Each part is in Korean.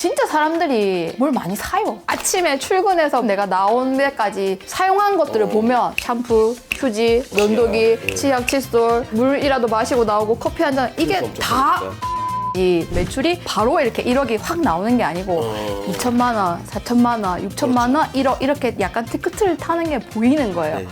진짜 사람들이 뭘 많이 사요. 아침에 출근해서 내가 나온 데까지 사용한 것들을 보면 샴푸, 휴지, 면도기, 치약, 칫솔, 물이라도 마시고 나오고 커피 한 잔, 이게 다 이 매출이 바로 이렇게 1억이 확 나오는 게 아니고 2천만 원, 4천만 원, 6천만 원, 1억 이렇게 약간 티크트를 타는 게 보이는 거예요. 네.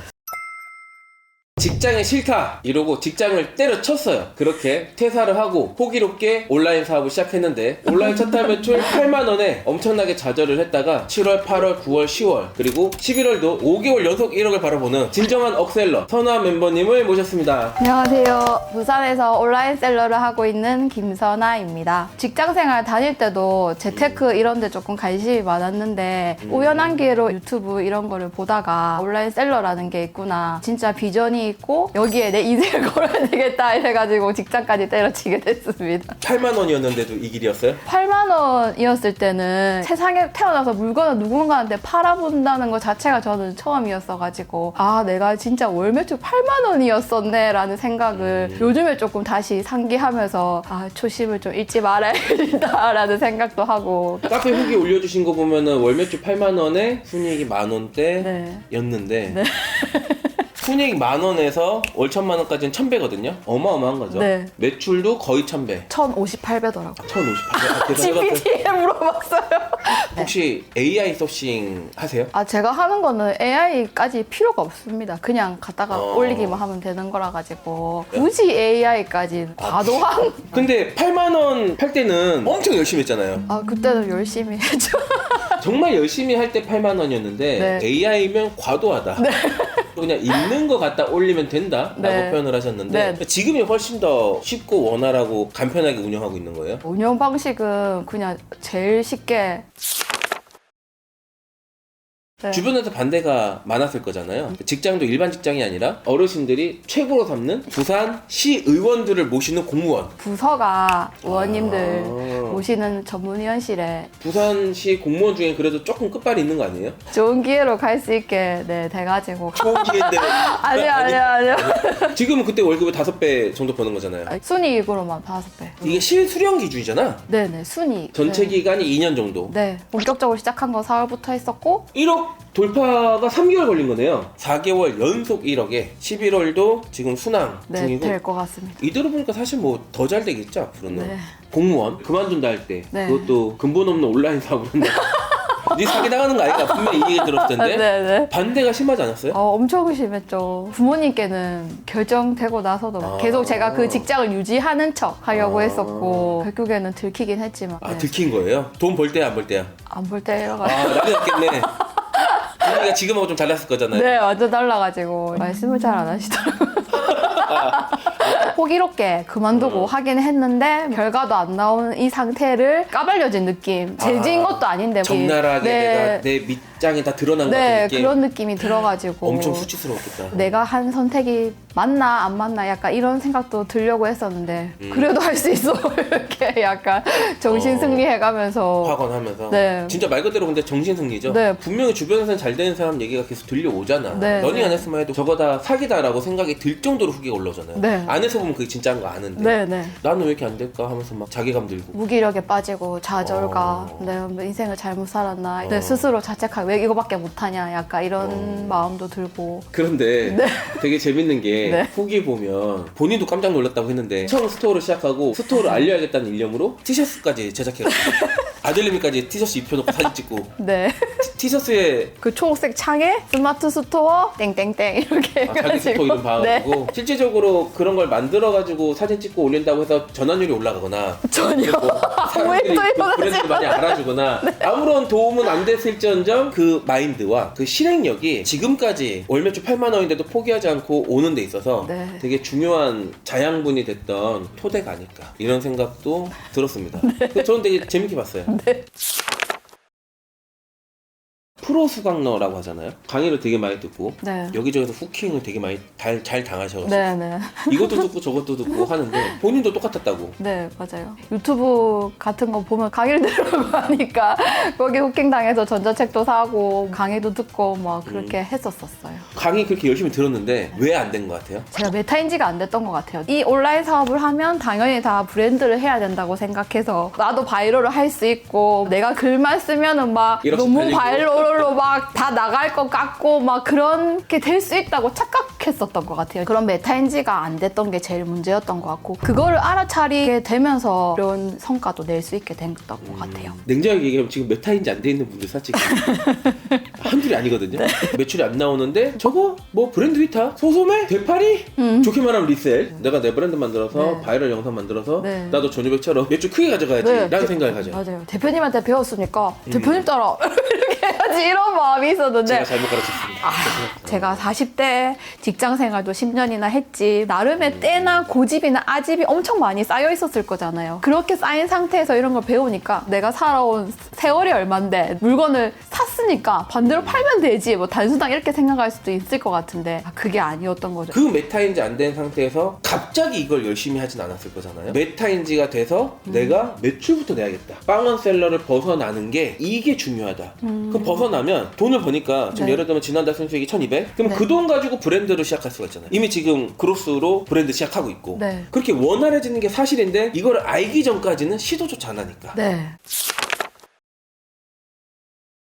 직장이 싫다 이러고 직장을 때려쳤어요. 그렇게 퇴사를 하고 호기롭게 온라인 사업을 시작했는데 온라인 첫 달 매출 8만원에 엄청나게 좌절을 했다가 7월, 8월, 9월, 10월 그리고 11월도 5개월 연속 1억을 바라보는 진정한 억셀러 선아 멤버님을 모셨습니다. 안녕하세요. 부산에서 온라인 셀러를 하고 있는 김선아입니다. 직장생활 다닐 때도 재테크 이런 데 조금 관심이 많았는데 우연한 기회로 유튜브 이런 거를 보다가 온라인 셀러라는 게 있구나. 진짜 비전이 있고 여기에 내 인생을 걸어야 되겠다 해가지고 직장까지 때려치게 됐습니다. 8만 원이었는데도 이 길이었어요? 8만 원이었을 때는 세상에 태어나서 물건을 누군가한테 팔아본다는 것 자체가 저는 처음이었어가지고 아 내가 진짜 월 매출 8만 원이었었네 라는 생각을 요즘에 조금 다시 상기하면서 아 초심을 좀 잃지 말아야겠다 라는 생각도 하고. 카페 후기 올려주신 거 보면은 월 매출 8만 원에 순이익이 10,000원대였는데 네. 순이익 10,000원에서 월 1,000만 원까지는 1,000배거든요. 어마어마한 거죠. 네. 매출도 거의 1,000배. 1,058배더라고요. 1,058배. GPT에 물어봤어요. 혹시 AI 소싱 하세요? 아 제가 하는 거는 AI까지 필요가 없습니다. 그냥 갖다가 올리기만 하면 되는 거라 가지고 굳이 AI까지 과도한. 근데 8만 원 팔 때는 엄청 열심히 했잖아요. 아 그때는 열심히 했죠. 정말 열심히 할 때 8만 원이었는데 네. AI면 과도하다. 그냥 있는 거 갖다 올리면 된다라고 네. 표현을 하셨는데 네. 지금이 훨씬 더 쉽고 원활하고 간편하게 운영하고 있는 거예요? 운영 방식은 그냥 제일 쉽게. 네. 주변에서 반대가 많았을 거잖아요. 직장도 일반 직장이 아니라 어르신들이 최고로 삼는 부산 시의원들을 모시는 공무원. 부서가 의원님들 모시는 전문위원실에 부산시 공무원 중에 그래도 조금 끝발이 있는 거 아니에요? 좋은 기회로 갈 수 있게 네 돼가지고. 좋은 기회인데 아니요. 지금은 그때 월급을 5배 정도 버는 거잖아요. 순이익으로만 5배. 이게 실수령 기준이잖아. 네네 순이익. 전체 네. 기간이 2년 정도. 네 본격적으로 시작한 건 4월부터 했었고 1억 돌파가 3개월 걸린 거네요. 4개월 연속 1억에 11월도 지금 순항 네 중이고 될 것 같습니다. 이대로 보니까 사실 뭐 더 잘 되겠죠 앞으로는. 네. 공무원 그만둔다 할 때 네. 그것도 근본 없는 온라인 사업을 한다. 네 사기 당하는 거 아닌가 분명히 이 얘기 들었을 텐데 네네. 반대가 심하지 않았어요? 엄청 심했죠. 부모님께는 결정되고 나서도 계속 제가 그 직장을 유지하는 척 하려고 했었고 결국에는 들키긴 했지만 네. 들킨 거예요? 돈 벌 때야 안 벌 때야? 안 볼 때여가지고 난리 났겠네. 분위기가 지금하고 좀 달랐을 거잖아요. 네 완전 달라가지고 말씀을 잘 안 하시더라고요. 호기롭게 그만두고 하긴 했는데 결과도 안 나오는 이 상태를 까발려진 느낌. 재진 것도 아닌데 적나라하게 네. 내가 내 밑장이 다 드러난 것 같은 네 느낌. 그런 느낌이 들어가지고 엄청 수치스러웠겠다. 내가 한 선택이 맞나 안 맞나 약간 이런 생각도 들려고 했었는데 그래도 할 수 있어 이렇게 약간 정신승리 해가면서 확언하면서 네. 진짜 말 그대로 근데 정신승리죠. 네. 분명히 주변에서는 잘 되는 사람 얘기가 계속 들려오잖아. 네, 러닝 네. 안 했으면 해도 저거 다 사기다라고 생각이 들 정도로 후기가 올라오잖아요. 네. 안에서 보면 그게 진짜인 거 아는데 네네 나는 왜 이렇게 안 될까 하면서 막 자괴감 들고 무기력에 빠지고 좌절감 내가 뭐 인생을 잘못 살았나 내 스스로 자책하고 왜 이거밖에 못하냐 약간 이런 마음도 들고 그런데 되게 재밌는 게 네. 후기 보면 본인도 깜짝 놀랐다고 했는데 처음 스토어를 시작하고 스토어를 알려야겠다는 일념으로 티셔츠까지 제작해가지고 아들님이까지 티셔츠 입혀놓고 사진 찍고 네. 티셔츠에 그 초록색 창에 스마트 스토어 땡땡땡 이렇게 자기 해가지고 스토어 이름 봐가지고 네. 실질적으로 그런 걸 만들어가지고 사진 찍고 올린다고 해서 전환율이 올라가거나 전혀 아무 사람들이 일도 그 일어나지 브랜드를 많이 알아주거나 아무런 도움은 안 됐을지언정 그 마인드와 그 실행력이 지금까지 월 매출 8만 원인데도 포기하지 않고 오는 데 있어서 네. 되게 중요한 자양분이 됐던 토대가 아닐까 이런 생각도 들었습니다. 저는 되게 재밌게 봤어요. 프로 수강러라고 하잖아요. 강의를 되게 많이 듣고 네. 여기저기서 후킹을 되게 많이 잘 당하셔가지고 네네. 이것도 듣고 저것도 듣고 하는데 본인도 똑같았다고. 네, 맞아요. 유튜브 같은 거 보면 강의를 들으려고 하니까 거기 후킹 당해서 전자책도 사고 강의도 듣고 막 그렇게 했었었어요. 강의 그렇게 열심히 들었는데 왜 안 된 것 같아요? 제가 메타인지가 안 됐던 것 같아요. 이 온라인 사업을 하면 당연히 다 브랜드를 해야 된다고 생각해서 나도 바이럴을 할 수 있고 내가 글만 쓰면은 막 이렇게 너무 팔리고. 바이럴로 막 다 나갈 것 같고 막 그렇게 될 수 있다고 착각했었던 것 같아요. 그런 메타인지가 안 됐던 게 제일 문제였던 것 같고 그거를 알아차리게 되면서 이런 성과도 낼 수 있게 됐던 것 같아요. 냉정하게 얘기하면 지금 메타인지 안 돼 있는 분들 솔직히 한둘이 아니거든요. 매출이 안 나오는데 저거 뭐 브랜드 위탁 소소매 대파리 좋게 말하면 리셀 내가 내 브랜드 만들어서 네. 바이럴 영상 만들어서 네. 나도 전유백처럼 매출 크게 가져가야지 네. 라는 생각을 가져요. 맞아요. 대표님한테 배웠으니까 대표님 따라 이렇게 해야지 이런 마음이 있었는데 제가 잘못 가르쳤습니다. 제가 40대 직장 생활도 10년이나 했지 나름의 때나 고집이나 아집이 엄청 많이 쌓여 있었을 거잖아요. 그렇게 쌓인 상태에서 이런 걸 배우니까 내가 살아온 세월이 얼만데 물건을 샀으니까 반대로 팔면 되지 뭐 단순하게 이렇게 생각할 수도 있을 것 같은데 그게 아니었던 거죠. 그 메타인지 안 된 상태에서 갑자기 이걸 열심히 하진 않았을 거잖아요. 메타인지가 돼서 내가 매출부터 내야겠다. 빵원셀러를 벗어나는 게 이게 중요하다. 그럼 벗어나면 돈을 버니까 지금 네. 예를 들면 지난달 순수익이 1200? 그럼 네. 그 돈 가지고 브랜드를 시작할 수가 있잖아요. 이미 지금 그로스로 브랜드 시작하고 있고 네. 그렇게 원활해지는 게 사실인데 이걸 알기 전까지는 시도조차 안 하니까 네.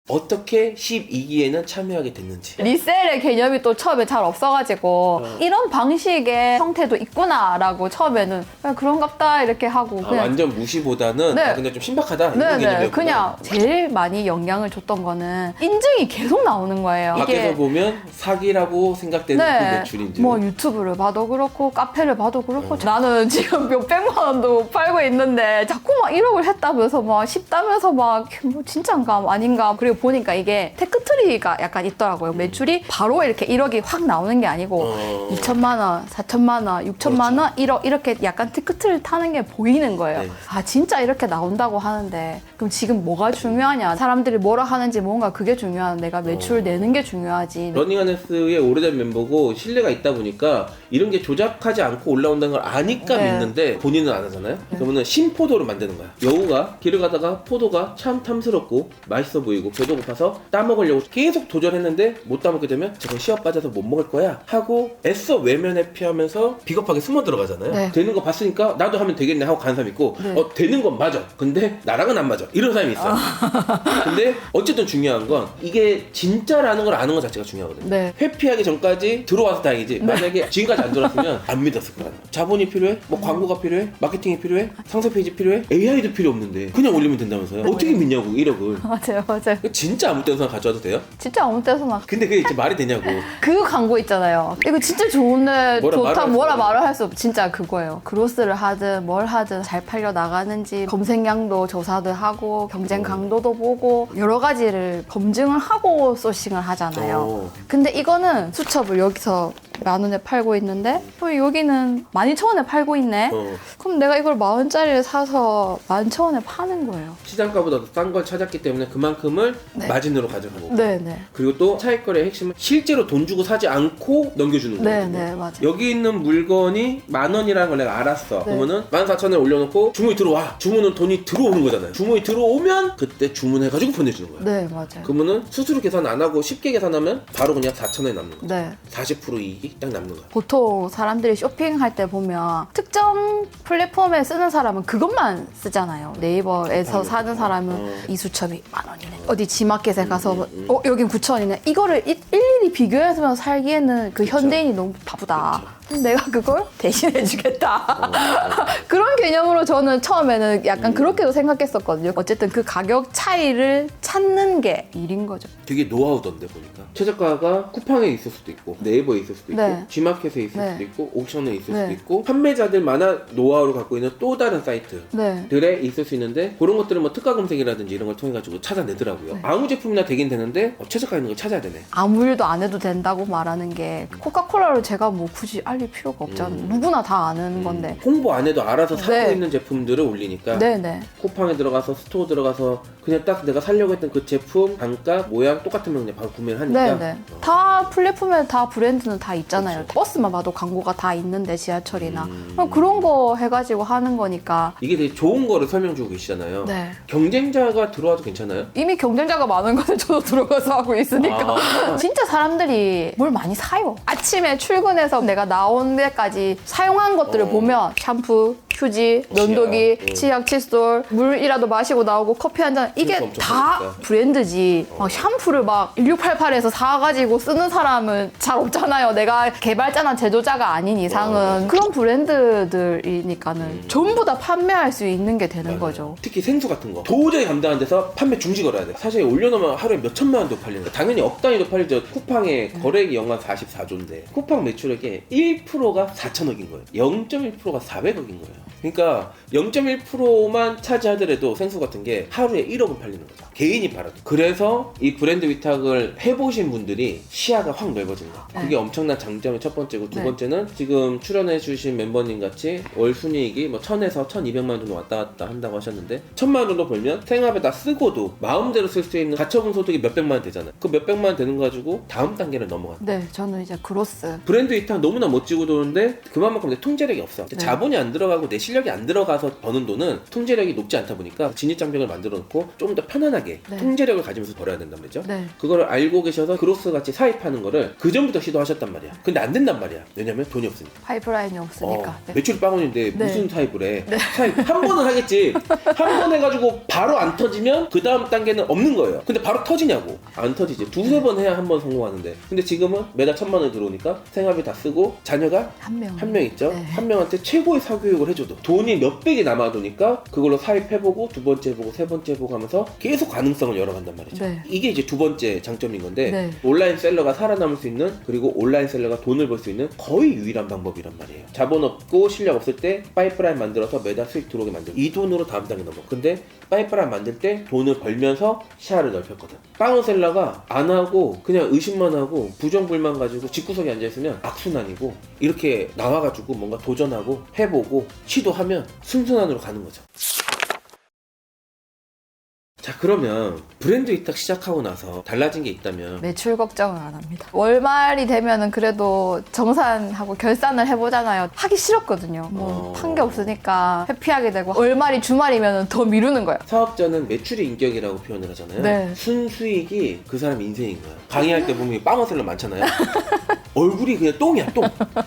어떻게 12기에는 참여하게 됐는지. 리셀의 개념이 또 처음에 잘 없어가지고 이런 방식의 형태도 있구나라고 처음에는 그냥 그런갑다 이렇게 하고 아, 그냥 완전 무시보다는 네. 아, 근데 좀 신박하다 이런 네네 개념이었구나. 그냥 제일 많이 영향을 줬던 거는 인증이 계속 나오는 거예요. 밖에서 보면 사기라고 생각되는 그 매출인지. 뭐 유튜브를 봐도 그렇고 카페를 봐도 그렇고 나는 지금 몇백만 원도 팔고 있는데 자꾸 막 1억을 했다면서 막 쉽다면서 막 뭐 진짜인가 아닌가 그리고 보니까 이게 테크트리가 약간 있더라고요. 매출이 바로 이렇게 1억이 확 나오는 게 아니고 2천만 원, 4천만 원, 6천만 원, 1억 이렇게 약간 테크트리를 타는 게 보이는 거예요. 네. 아 진짜 이렇게 나온다고 하는데 그럼 지금 뭐가 중요하냐 사람들이 뭐라 하는지 뭔가 그게 중요한 내가 매출 내는 게 중요하지. 러닝하네스의 오래된 멤버고 신뢰가 있다 보니까 이런 게 조작하지 않고 올라온다는 걸 아니까 네. 믿는데 본인은 안 하잖아요. 그러면은 신포도를 만드는 거야. 여우가 길을 가다가 포도가 참 탐스럽고 맛있어 보이고 배도 고파서 따먹으려고 계속 도전했는데 못 따먹게 되면 저건 시합 빠져서 못 먹을 거야 하고 애써 외면 회피하면서 비겁하게 숨어 들어가잖아요. 네. 되는 거 봤으니까 나도 하면 되겠네 하고 가는 사람 있고 네. 되는 건 맞아. 근데 나랑은 안 맞아. 이런 사람이 있어요. 근데 어쨌든 중요한 건 이게 진짜라는 걸 아는 것 자체가 중요하거든요. 네. 회피하기 전까지 들어와서 다행이지. 만약에 지금까지 안 들어왔으면 안 믿었을 거야. 자본이 필요해? 뭐 광고가 필요해? 마케팅이 필요해? 상세 페이지 필요해? AI도 필요 없는데 그냥 올리면 된다면서요. 어떻게 믿냐고 1억을. 맞아요, 맞아요. 진짜 아무 때나 가져와도 돼요? 진짜 아무 때서나 근데 그게 이제 말이 되냐고. 그 광고 있잖아요. 이거 진짜 좋은데 뭐라 말을 좋다 할 뭐라 수가 말을 할 수 없. 진짜 그거예요. 그로스를 하든 뭘 하든 잘 팔려 나가는지 검색량도 조사도 하고 경쟁 강도도 보고 여러 가지를 검증을 하고 소싱을 하잖아요. 근데 이거는 수첩을 여기서 10,000원에 팔고 있는데 여기는 12,000원에 팔고 있네. 그럼 내가 이걸 40,000원짜리를 사서 11,000원에 파는 거예요. 시장가보다 싼 걸 찾았기 때문에 그만큼을 네. 마진으로 가져가고. 네네. 그리고 또 차익거래의 핵심은 실제로 돈 주고 사지 않고 넘겨주는 거예요. 네네 맞아요. 여기 있는 물건이 10,000원이라는 걸 내가 알았어. 네. 그러면은 14,000원에 올려놓고 주문이 들어와. 주문은 돈이 들어오는 거잖아요. 주문이 들어오면 그때 주문해가지고 보내주는 거야. 네 맞아요. 그러면은 수수료 계산 안 하고 쉽게 계산하면 바로 그냥 4,000원에 남는 거야. 네. 40% 이익이 딱 남는 거야. 보통 사람들이 쇼핑할 때 보면 특정 플랫폼에 쓰는 사람은 그것만 쓰잖아요. 네이버에서 사는 사람은 이 수첩이 10,000원이네. 어디 지마켓에 가서 여긴 9,000원이네. 이거를 일일이 비교해서 살기에는 그 현대인이 너무 바쁘다. 그럼 내가 그걸 대신해주겠다. 그런 개념으로 저는 처음에는 약간 그렇게도 생각했었거든요. 어쨌든 그 가격 차이를 찾는 게 일인 거죠. 되게 노하우던데 보니까 최저가가 쿠팡에 있을 수도 있고 네이버에 있을 수도 있고 네. G마켓에 있을 네. 수도 있고 옥션에 있을 네. 수도 있고 판매자들만한 노하우를 갖고 있는 또 다른 사이트들에 네. 있을 수 있는데 그런 것들은 뭐 특가 검색이라든지 이런 걸 통해 가지고 찾아내더라고요. 아무 제품이나 되긴 되는데 최저가 있는 걸 찾아야 되네. 아무 일도 안 안 해도 된다고 말하는 게 코카콜라를 제가 뭐 굳이 알릴 필요가 없잖아요. 누구나 다 아는 건데. 홍보 안 해도 알아서 사고 네. 있는 제품들을 올리니까 네네. 쿠팡에 들어가서 스토어 들어가서 그냥 딱 내가 살려고 했던 그 제품 단가 모양 똑같으면 그냥 바로 구매를 하니까 네네. 다 플랫폼에 다 브랜드는 다 있잖아요. 버스만 봐도 광고가 다 있는데 지하철이나 그런 거 해가지고 하는 거니까. 이게 되게 좋은 거를 설명주고 계시잖아요. 네. 경쟁자가 들어와도 괜찮아요? 이미 경쟁자가 많은 것에 저도 들어가서 하고 있으니까. 아. 진짜 사람들이 뭘 많이 사요. 아침에 출근해서 내가 나온 데까지 사용한 것들을 보면 샴푸, 휴지, 면도기, 치약, 칫솔, 물이라도 마시고 나오고 커피 한 잔 이게 엄청 다 많으니까. 브랜드지. 막 샴푸를 막 1688에서 사가지고 쓰는 사람은 잘 없잖아요. 내가 개발자나 제조자가 아닌 이상은 그런 브랜드들이니까는 전부 다 판매할 수 있는 게 되는 거죠. 특히 생수 같은 거 도저히 감당 안 돼서 판매 중지 걸어야 돼. 사실 올려놓으면 하루에 몇 천만 원도 팔리는 거야. 당연히 억 단위도 팔리죠. 쿠팡의 거래액이 연간 44조인데 쿠팡 매출액의 1%가 4천억인 거예요. 0.1%가 400억인 거예요. 그러니까 0.1%만 차지하더라도 생수 같은 게 하루에 1억은 팔리는 거죠. 개인이 팔아도. 그래서 이 브랜드 위탁을 해보신 분들이 시야가 확 넓어진 거예요. 네. 그게 엄청난 장점이 첫 번째고 두 네. 번째는 지금 출연해주신 멤버님 같이 월 순이익이 뭐 1000에서 1200만 원 정도 왔다 갔다 한다고 하셨는데 1000만 원 정도 벌면 생활에다 쓰고도 마음대로 쓸 수 있는 가처분 소득이 몇백만 원 되잖아요. 그 몇백만 원 되는 거 가지고 다음 단계를 넘어가. 네, 저는 이제 그로스. 브랜드 위탁 너무나 멋지고 도는데 그만큼 내 통제력이 없어. 네. 자본이 안 들어가고 내 실력이 안 들어가서 버는 돈은 통제력이 높지 않다 보니까 진입장벽을 만들어 놓고 좀 더 편안하게 네. 통제력을 가지면서 벌어야 된단 말이죠. 네. 그거를 알고 계셔서 그로스 같이 사입하는 거를 그 전부터 시도하셨단 말이야. 근데 안 된단 말이야. 왜냐면 돈이 없으니까. 파이프라인이 없으니까. 네. 매출이 빵원인데 네. 무슨 사입을 해? 사입 한 번은 하겠지. 한 번 해가지고 바로 안 터지면 그 다음 단계는 없는 거예요. 근데 바로 터지냐고? 안 터지지. 두세 번 해야 한 번 성공하는데. 근데 지금은 매달 1000만 원 들어오니까 생활비 다 쓰고 자녀가 한 명. 한 명 있죠. 네. 한 명한테 최고의 사교육을 해줘도 돈이 몇 백이 남아도니까 그걸로 사입해보고 두 번째 해보고 세 번째 해보고 하면서 계속 가능성을 열어간단 말이죠. 네. 이게 이제 두 번째 장점인 건데 네. 온라인 셀러가 살아남을 수 있는 그리고 온라인 셀러가 돈을 벌 수 있는 거의 유일한 방법이란 말이에요. 자본 없고 실력 없을 때 파이프라인 만들어서 매달 수익 들어오게 만들고 이 돈으로 다음 단계 넘어. 근데 파이프라인 만들 때 돈을 벌면서 시야를 넓혔거든. 빵원 셀러가 안 하고 그냥 의심만 하고 부정불만 가지고 집구석에 앉아있으면 악순환이고 이렇게 나와가지고 뭔가 도전하고 해보고 시도하면 순순환으로 가는 거죠. 자, 그러면 브랜드 위탁 시작하고 나서 달라진 게 있다면 매출 걱정을 안 합니다. 월말이 되면은 그래도 정산하고 결산을 해보잖아요. 하기 싫었거든요. 뭐 판 게 없으니까 회피하게 되고 월말이 주말이면은 더 미루는 거예요. 사업자는 매출이 인격이라고 표현을 하잖아요. 네. 순수익이 그 사람 인생인 거야. 강의할 때 보면 빵원셀러 많잖아요. 얼굴이 그냥 똥이야, 똥.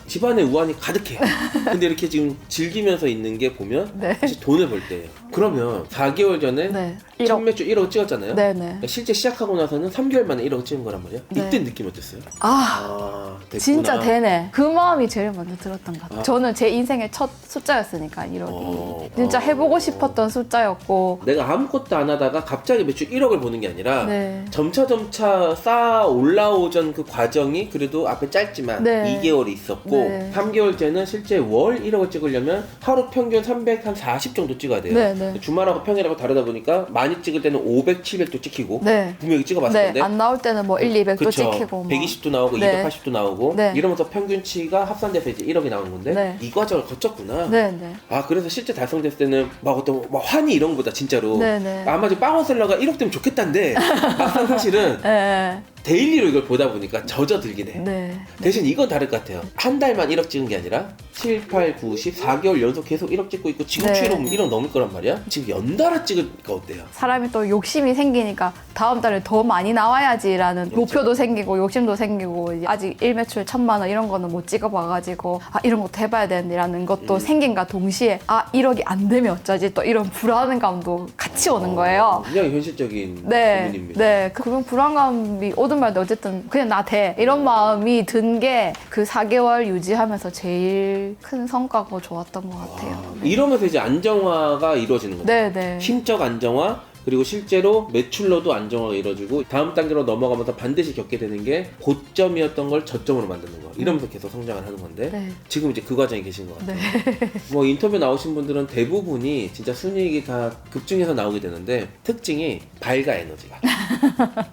집안에 우환이 가득해. 근데 이렇게 지금 즐기면서 있는 게 보면 네. 사실 돈을 벌 때예요. 그러면 4개월 전에 네. 첫 1억. 매출 1억 찍었잖아요. 네네. 그러니까 실제 시작하고 나서는 3개월 만에 1억 찍은 거란 말이야. 네. 이때 느낌 어땠어요? 됐구나. 진짜 되네. 그 마음이 제일 먼저 들었던 것 같아요. 아. 저는 제 인생의 첫 숫자였으니까 1억이. 진짜 어. 해보고 싶었던 숫자였고. 내가 아무것도 안 하다가 갑자기 매출 1억을 보는 게 아니라 네. 점차 쌓아 올라오던 그 과정이 그래도 앞에 짧지만 네. 2개월이 있었고 네. 3개월째는 실제 월 1억을 찍으려면 하루 평균 340 정도 찍어야 돼요. 네, 네. 주말하고 평일하고 다르다 보니까 많이 찍을 때는 500, 700도 찍히고 네. 분명히 찍어봤을 네. 건데 안 나올 때는 뭐 1, 200도 그쵸. 찍히고. 뭐. 120도 나오고 네. 280도 나오고 네. 이러면서 평균치가 합산돼서 이제 1억이 나오는 건데 네. 이 과정을 거쳤구나. 네, 네. 아, 그래서 실제 달성됐을 때는 막 어떤 막 환희 이런 거보다 진짜로 네, 네. 아마 지금 빵원셀러가 1억 되면 좋겠다는데 막상 사실은 네. 데일리로 이걸 보다 보니까 젖어들긴 해. 네. 대신 이건 다를 것 같아요. 한 달만 1억 찍은 게 아니라 7, 8, 9, 10, 4개월 연속 계속 1억 찍고 있고 지금 네. 추이로 1억 넘을 거란 말이야. 지금 연달아 찍으니까 어때요? 사람이 또 욕심이 생기니까 다음 달에 더 많이 나와야지라는 그렇죠. 목표도 생기고 욕심도 생기고 이제 아직 일매출 1000만 원 이런 거는 못 찍어봐가지고 아 이런 것도 해봐야 되는데라는 것도 생긴과 동시에 아 1억이 안 되면 어쩌지 또 이런 불안감도 같이 오는 거예요. 굉장히 현실적인 네, 고민입니다. 네. 그런 불안감이 오든 말든 어쨌든 그냥 나 돼. 이런 마음이 든 게 그 4개월 유지하면서 제일 큰 성과고 좋았던 것 같아요. 이러면서 이제 안정화가 이루어지는 거죠. 네, 네. 심적 안정화, 그리고 실제로 매출로도 안정화가 이루어지고 다음 단계로 넘어가면서 반드시 겪게 되는 게 고점이었던 걸 저점으로 만드는 거. 이러면서 계속 성장을 하는 건데 네. 지금 이제 그 과정에 계신 것 같아요. 네. 뭐 인터뷰 나오신 분들은 대부분이 진짜 순이익이 다 급증해서 나오게 되는데 특징이 밝아 에너지가.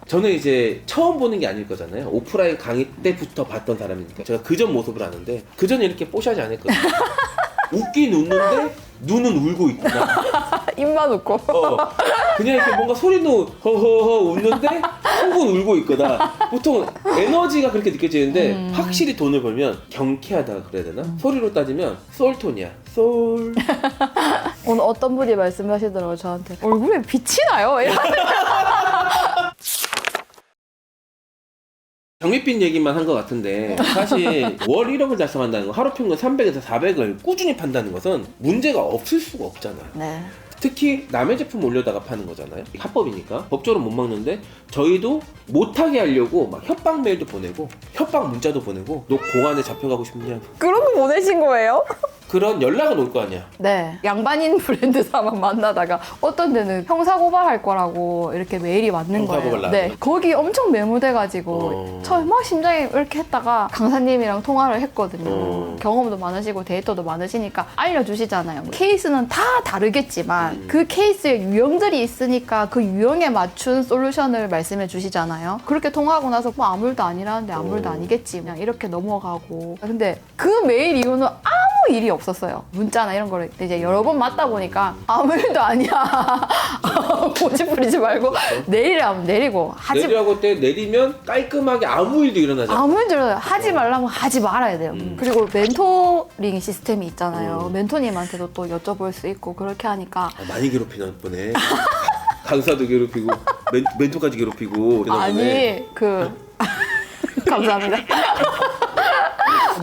저는 이제 처음 보는 게 아닐 거잖아요. 오프라인 강의 때부터 봤던 사람이니까 제가 그전 모습을 아는데 그전에 이렇게 뽀샤지 않았거든요. 웃긴 웃는데 눈은 울고 있구나. 입만 웃고. 그냥 이렇게 뭔가 소리도 허허허 웃는데 속은 울고 있거나. 보통 에너지가 그렇게 느껴지는데 확실히 돈을 벌면 경쾌하다 그래야 되나? 소리로 따지면 솔톤이야. 솔. 오늘 어떤 분이 말씀하시더라고요, 저한테. 얼굴에 빛이 나요? 경비빚 얘기만 한 것 같은데 사실 월 1억을 달성한다는 거, 하루 평균 300에서 400을 꾸준히 판다는 것은 문제가 없을 수가 없잖아요. 네. 특히 남의 제품 올려다가 파는 거잖아요. 합법이니까 법적으로 못 막는데 저희도 못하게 하려고 막 협박 메일도 보내고 협박 문자도 보내고 너 공안에 잡혀가고 싶냐 그런 거 보내신 거예요? 그런 연락은 올 거 아니야. 네. 양반인 브랜드사만 만나다가 어떤 데는 형사고발할 거라고 이렇게 메일이 왔는 형사고발 거예요. 나왔어요? 네. 거기 엄청 매무돼가지고 처음 막 심장이 이렇게 했다가 강사님이랑 통화를 했거든요. 경험도 많으시고 데이터도 많으시니까 알려주시잖아요. 케이스는 다 다르겠지만 그 케이스의 유형들이 있으니까 그 유형에 맞춘 솔루션을 말씀해 주시잖아요. 그렇게 통화하고 나서 뭐 아무 일도 아니라는데 아무 일도 아니겠지. 그냥 이렇게 넘어가고. 근데 그 메일 이후는 아무 일이 없었어요. 문자나 이런 거를 이제 여러 번 맞다 보니까 아무 일도 아니야. 고집 부리지 말고 내리래 하면 내리고 내리라고 때 내리면 깔끔하게 아무 일도 일어나지 않아. 아무 일도 하지 말라면 하지 말아야 돼요. 그리고 멘토링 시스템이 있잖아요. 멘토님한테도 또 여쭤볼 수 있고 그렇게 하니까 많이 괴롭히나 보네. 강사도 괴롭히고 멘토까지 괴롭히고 되나 보네. 감사합니다.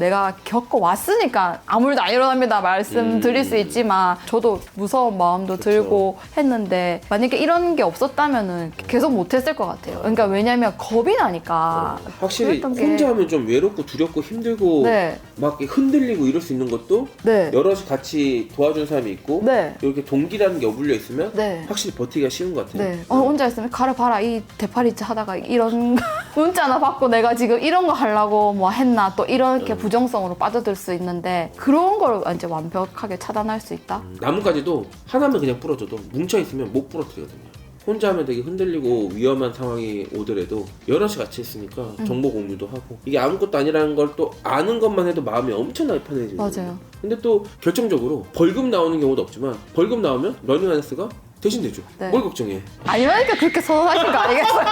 내가 겪어왔으니까 아무 일도 안 일어납니다 말씀드릴 수 있지만 저도 무서운 마음도 들고 했는데 만약에 이런 게 없었다면은 계속 못했을 것 같아요. 그러니까 왜냐면 겁이 나니까. 확실히 그랬던 게- 혼자 하면 좀 외롭고 두렵고 힘들고 네. 막 이렇게 흔들리고 이럴 수 있는 것도 네. 여럿이 같이 도와준 사람이 있고 네. 이렇게 동기라는 게 어울려 있으면 네. 확실히 버티기가 쉬운 것 같아요. 네. 혼자 있으면 가려봐라 이 대파리째 하다가 이런 문자나 받고 내가 지금 이런 거 하려고 뭐 했나 또 이렇게 부정성으로 빠져들 수 있는데 그런 걸 이제 완벽하게 차단할 수 있다. 나뭇가지도 하나만 그냥 부러져도 뭉쳐있으면 못 부러뜨리거든요. 혼자 하면 되게 흔들리고 위험한 상황이 오더라도 여럿이 같이 있으니까 정보 공유도 하고 이게 아무것도 아니라는 걸 또 아는 것만 해도 마음이 엄청나게 편해지는 거예요. 맞아요. 근데 또 결정적으로 벌금 나오는 경우도 없지만 벌금 나오면 러닝하이스가 대신 내줘. 네. 뭘 걱정해. 아니라니까 그렇게 선언하신 거 아니겠어요?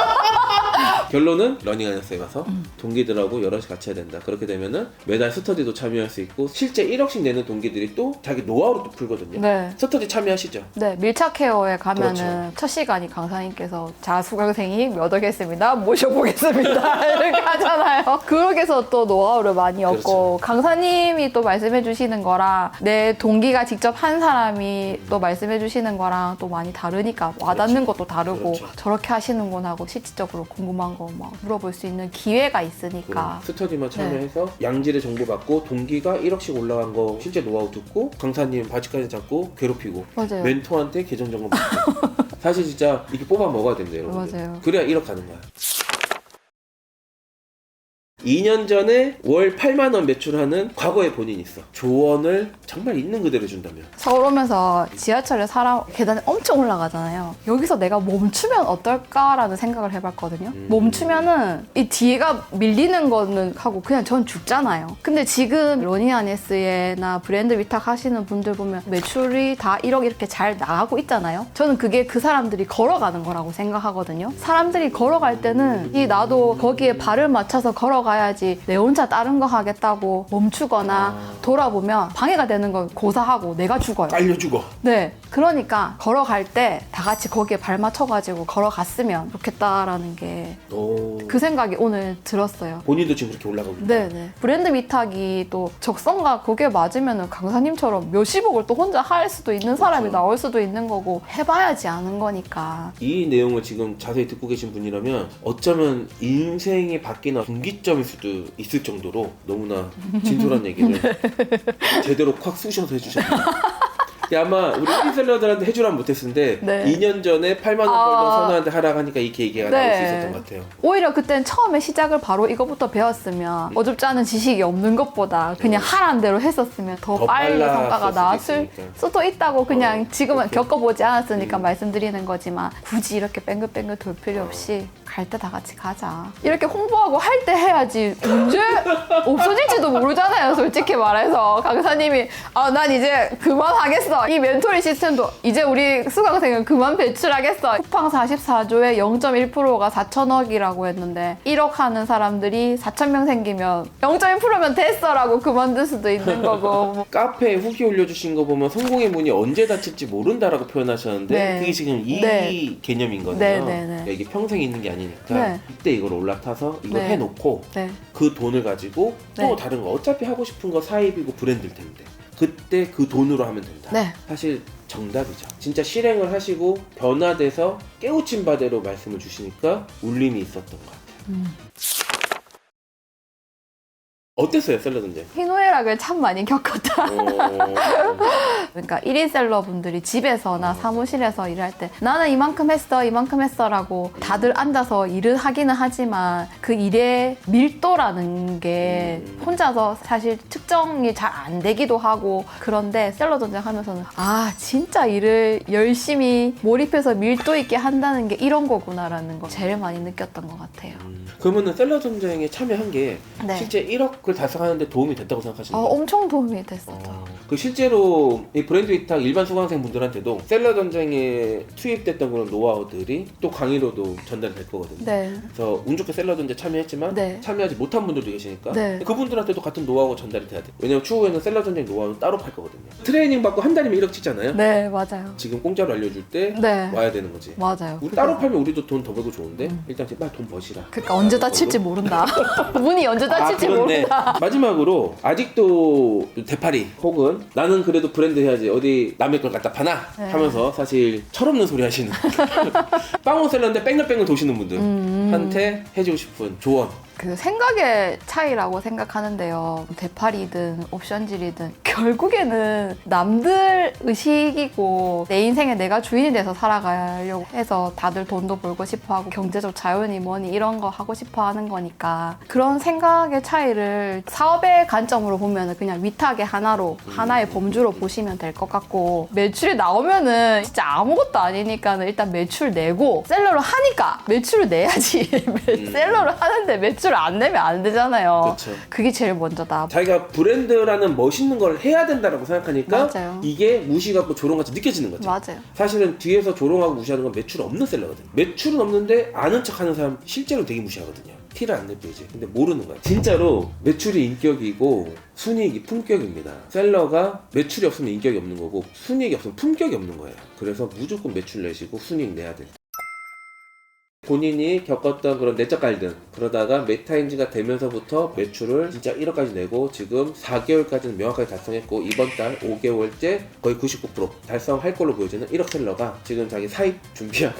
결론은 러닝하이스에 가서 동기들하고 여럿이 같이 해야 된다. 그렇게 되면은 매달 스터디도 참여할 수 있고 실제 1억씩 내는 동기들이 또 자기 노하우를 또 풀거든요. 네. 스터디 참여하시죠. 네, 밀착 케어에 가면은 그렇죠. 첫 시간이 강사님께서 자 수강생이 몇 억했습니다 모셔보겠습니다 이렇게 하잖아요. 그러게서 또 노하우를 많이 얻고 그렇죠. 강사님이 또 말씀해 주시는 거랑 내 동기가 직접 한 사람이 또 말씀해 주시는 거랑 또 많이 다르니까 와닿는 것도 다르고 그렇죠. 저렇게 하시는구나 하고 실질적으로 궁금한 거 막 물어볼 수 있는 기회가 있으니까 스터디만 참여해서 양질의 정보 받고 동기가 1억씩 올라간 거 실제 노하우 듣고 강사님 바지까지 잡고 괴롭히고 맞아요. 멘토한테 계정 점검 받고 사실 진짜 이렇게 뽑아 먹어야 된대요. 여러분들. 맞아요. 그래야 1억 가는 거야. 2년 전에 월 8만 원 매출하는 과거의 본인이 있어. 조언을 정말 있는 그대로 준다면. 서울 오면서 지하철에 사람 계단이 엄청 올라가잖아요. 여기서 내가 멈추면 어떨까라는 생각을 해봤거든요. 멈추면은 이 뒤가 밀리는 거는 하고 그냥 전 죽잖아요. 근데 지금 러닝하네스에나 브랜드 위탁 하시는 분들 보면 매출이 다 1억 이렇게 잘 나가고 있잖아요. 저는 그게 그 사람들이 걸어가는 거라고 생각하거든요. 사람들이 걸어갈 때는 이 나도 거기에 발을 맞춰서 걸어가야지 내 혼자 다른 거 하겠다고 멈추거나 돌아보면 방해가 되는 건 고사하고 내가 죽어요. 깔려 죽어. 네. 그러니까 걸어갈 때 다 같이 거기에 발 맞춰가지고 걸어갔으면 좋겠다라는 게 그 생각이 오늘 들었어요. 본인도 지금 그렇게 올라가고 있다. 네네. 브랜드 위탁이 또 적성과 거기에 맞으면 강사님처럼 몇십억을 또 혼자 할 수도 있는 사람이 그렇죠. 나올 수도 있는 거고 해봐야지 아는 거니까. 이 내용을 지금 자세히 듣고 계신 분이라면 어쩌면 인생이 바뀌는 분기점일 수도 있을 정도로 너무나 진솔한 얘기를 제대로 콱 쑤셔서 해주셨네요. 아마 우리 1인 샐러드한테 해주라면 못했는데 네. 2년 전에 8만 원 벌던 선우한테 하라고 하니까 이 계기가 나올 수 네. 있었던 것 같아요. 오히려 그땐 처음에 시작을 바로 이거부터 배웠으면 어줍지 않은 지식이 없는 것보다 그냥 하라는 대로 했었으면 더 빨리 빨랐을 성과가 수도 나왔을 있으니까. 수도 있다고 그냥 지금은 그렇게. 겪어보지 않았으니까 말씀드리는 거지만 굳이 이렇게 뺑글뺑글 돌 필요 없이 갈 때 다 같이 가자. 이렇게 홍보하고 할 때 해야지 언제 없어질지도 모르잖아요. 솔직히 말해서 강사님이 난 이제 그만하겠어. 이 멘토링 시스템도 이제 우리 수강생은 그만 배출하겠어. 쿠팡 44조의 0.1%가 4천억이라고 했는데 1억 하는 사람들이 4천 명 생기면 0.1%면 됐어라고 그만둘 수도 있는 거고. 뭐. 카페에 후기 올려주신 거 보면 성공의 문이 언제 닫힐지 모른다라고 표현하셨는데 네. 그게 지금 이 네. 개념이거든요. 네, 네, 네. 그러니까 이게 평생 있는 게 아니니까 네. 이때 이걸 올라타서 이걸 네. 해놓고 네. 그 돈을 가지고 또 네. 다른 거 어차피 하고 싶은 거 사입이고 브랜드일 텐데 그때 그 돈으로 하면 된다. 네. 사실 정답이죠. 진짜 실행을 하시고 변화돼서 깨우친 바대로 말씀을 주시니까 울림이 있었던 것 같아요. 어땠어요, 샐러드인데? 희노애락을 참 많이 겪었다. 그러니까 1인 셀러분들이 집에서나 사무실에서 일할 때 나는 이만큼 했어 라고 다들 앉아서 일을 하기는 하지만 그 일의 밀도라는 게 혼자서 사실 측정이 잘 안 되기도 하고 그런데 셀러 전쟁 하면서는 진짜 일을 열심히 몰입해서 밀도 있게 한다는 게 이런 거구나라는 거 제일 많이 느꼈던 것 같아요. 그러면은 샐러드 전쟁에 참여한 게 네. 실제 1억을 달성하는데 도움이 됐다고 생각하시나요? 엄청 도움이 됐었죠. 그 실제로 이 브랜드 위탁 일반 수강생분들한테도 셀러 전쟁에 투입됐던 그런 노하우들이 또 강의로도 전달될 거거든요. 네. 그래서 운 좋게 셀러 전쟁 참여했지만 네. 참여하지 못한 분들도 계시니까 네. 그분들한테도 같은 노하우가 전달이 돼야 돼요. 왜냐면 추후에는 셀러 전쟁 노하우는 따로 팔 거거든요. 트레이닝 받고 한 달이면 1억 치잖아요. 네, 맞아요. 지금 공짜로 알려줄 때 네. 와야 되는 거지. 맞아요. 우리 따로 팔면 우리도 돈 더 벌고 좋은데 일단 빨리 돈 버시라. 그러니까 언제 다칠지 모른다. 문이 언제 다칠지 모른다. 마지막으로 아직도 대파리 혹은 나는 그래도 브랜드 해야지 어디 남의 걸 갖다 파나 네. 하면서 사실 철없는 소리 하시는 빵원 셀러인데 뺑글뺑글 도시는 분들한테 해주고 싶은 조언. 그 생각의 차이라고 생각하는데요. 대팔이든 옵션질이든 결국에는 남들 의식이고 내 인생에 내가 주인이 돼서 살아가려고 해서 다들 돈도 벌고 싶어하고 경제적 자유니 뭐니 이런 거 하고 싶어 하는 거니까 그런 생각의 차이를 사업의 관점으로 보면 그냥 위탁의 하나로 하나의 범주로 보시면 될 것 같고 매출이 나오면은 진짜 아무것도 아니니까 일단 매출 내고 셀러를 하니까 매출을 내야지. 셀러를 하는데 매출을 안 내면 안 되잖아요. 그쵸. 그게 제일 먼저다. 자기가 브랜드라는 멋있는 걸 해야 된다라고 생각하니까 맞아요. 이게 무시같고 조롱같이 느껴지는 거죠. 맞아요. 사실은 뒤에서 조롱하고 무시하는 건 매출 없는 셀러거든요. 매출은 없는데 아는 척하는 사람 실제로 되게 무시하거든요. 티를 안 내보이지. 근데 모르는 거야. 진짜로 매출이 인격이고 순이익이 품격입니다. 셀러가 매출이 없으면 인격이 없는 거고 순이익이 없으면 품격이 없는 거예요. 그래서 무조건 매출 내시고 순이익 내야 돼. 본인이 겪었던 그런 내적 갈등 그러다가 메타인지가 되면서부터 매출을 진짜 1억까지 내고 지금 4개월까지는 명확하게 달성했고 이번 달 5개월째 거의 99% 달성할 걸로 보여지는 1억 셀러가 지금 자기 사입 준비하고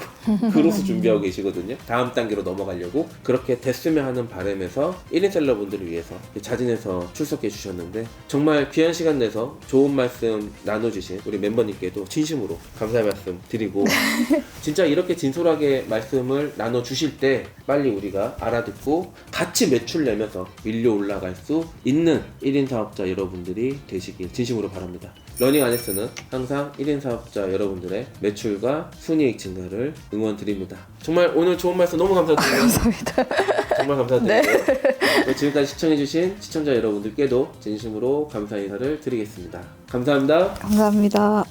그로스 준비하고 계시거든요. 다음 단계로 넘어가려고 그렇게 됐으면 하는 바람에서 1인 셀러분들을 위해서 자진해서 출석해 주셨는데 정말 귀한 시간 내서 좋은 말씀 나눠주신 우리 멤버님께도 진심으로 감사의 말씀 드리고 진짜 이렇게 진솔하게 말씀을 나눠주실 때 빨리 우리가 알아듣고 같이 매출 내면서 밀려 올라갈 수 있는 1인 사업자 여러분들이 되시길 진심으로 바랍니다. 러닝 아네스는 항상 1인 사업자 여러분들의 매출과 순이익 증가를 응원드립니다. 정말 오늘 좋은 말씀 너무 감사드립니다. 감사합니다. 정말 감사드리고요. 지금까지 시청해주신 시청자 여러분들께도 진심으로 감사 인사를 드리겠습니다. 감사합니다. 감사합니다.